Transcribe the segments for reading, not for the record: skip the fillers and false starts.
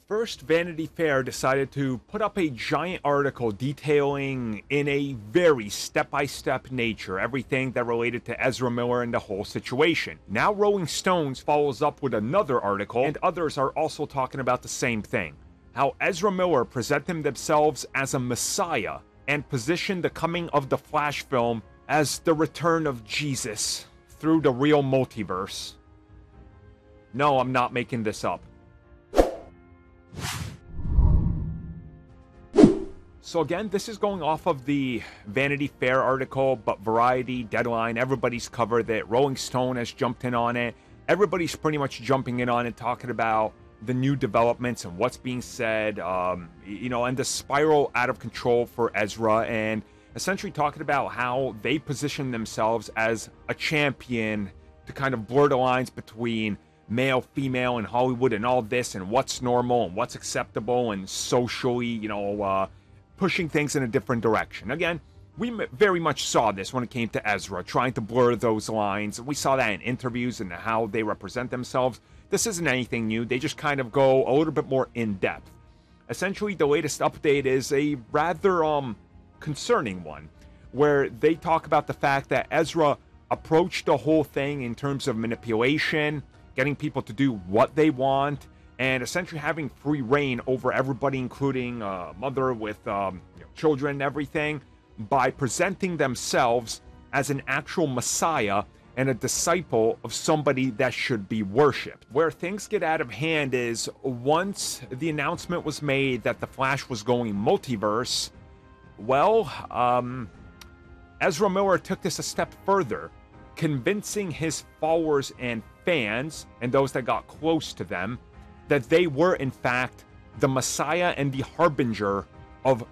First, Vanity Fair decided to put up a giant article detailing in a very step-by-step nature everything that related to Ezra Miller and the whole situation. Now Rolling Stones follows up with another article, and others are also talking about the same thing. How Ezra Miller presented themselves as a messiah and positioned the coming of the Flash film as the return of Jesus through the real multiverse. No, I'm not making this up. So again, this is going off of the Vanity Fair article, but Variety, Deadline, everybody's covered it. Rolling Stone has jumped in on it. Everybody's pretty much jumping in on it, talking about the new developments and what's being said, and the spiral out of control for Ezra, and essentially talking about how they position themselves as a champion to kind of blur the lines between male, female, and Hollywood and all this, and what's normal and what's acceptable, and socially, pushing things in a different direction. Again, we very much saw this when it came to Ezra, trying to blur those lines. We saw that in interviews and how they represent themselves. This isn't anything new. They just kind of go a little bit more in-depth. Essentially, the latest update is a rather concerning one, where they talk about the fact that Ezra approached the whole thing in terms of manipulation, getting people to do what they want, and essentially having free reign over everybody, including mother with children and everything, by presenting themselves as an actual messiah and a disciple of somebody that should be worshipped. Where things get out of hand is once the announcement was made that the Flash was going multiverse, well, Ezra Miller took this a step further, convincing his followers and fans, and those that got close to them, that they were, in fact, the Messiah and the harbinger of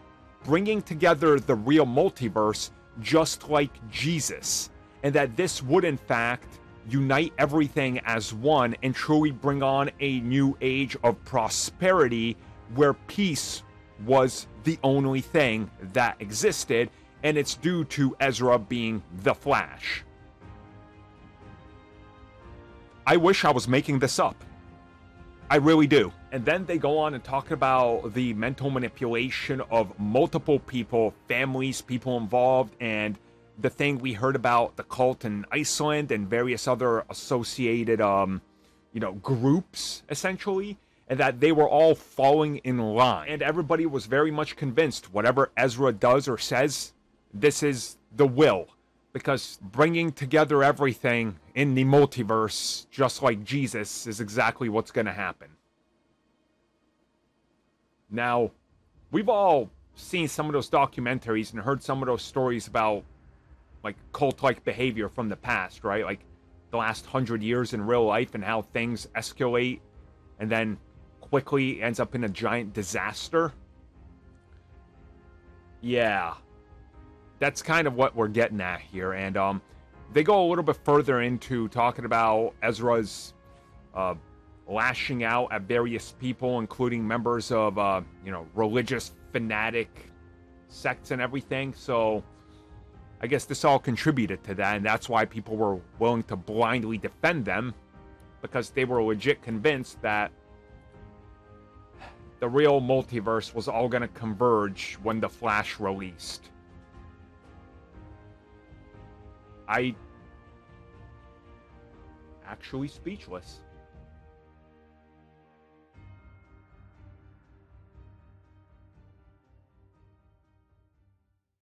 bringing together the real multiverse, just like Jesus. And that this would, in fact, unite everything as one and truly bring on a new age of prosperity where peace was the only thing that existed, and it's due to Ezra being the Flash. I wish I was making this up. I really do. And then they go on and talk about the mental manipulation of multiple people, families, people involved, and the thing we heard about the cult in Iceland and various other associated, groups, essentially, and that they were all falling in line. And everybody was very much convinced whatever Ezra does or says, this is the will. Because bringing together everything in the multiverse, just like Jesus, is exactly what's going to happen. Now, we've all seen some of those documentaries and heard some of those stories about, like, cult-like behavior from the past, right? Like, the last 100 years in real life and how things escalate and then quickly ends up in a giant disaster. Yeah. That's kind of what we're getting at here, and they go a little bit further into talking about Ezra's lashing out at various people, including members of, religious fanatic sects and everything. So I guess this all contributed to that, and that's why people were willing to blindly defend them, because they were legit convinced that the real multiverse was all going to converge when the Flash released. I actually speechless.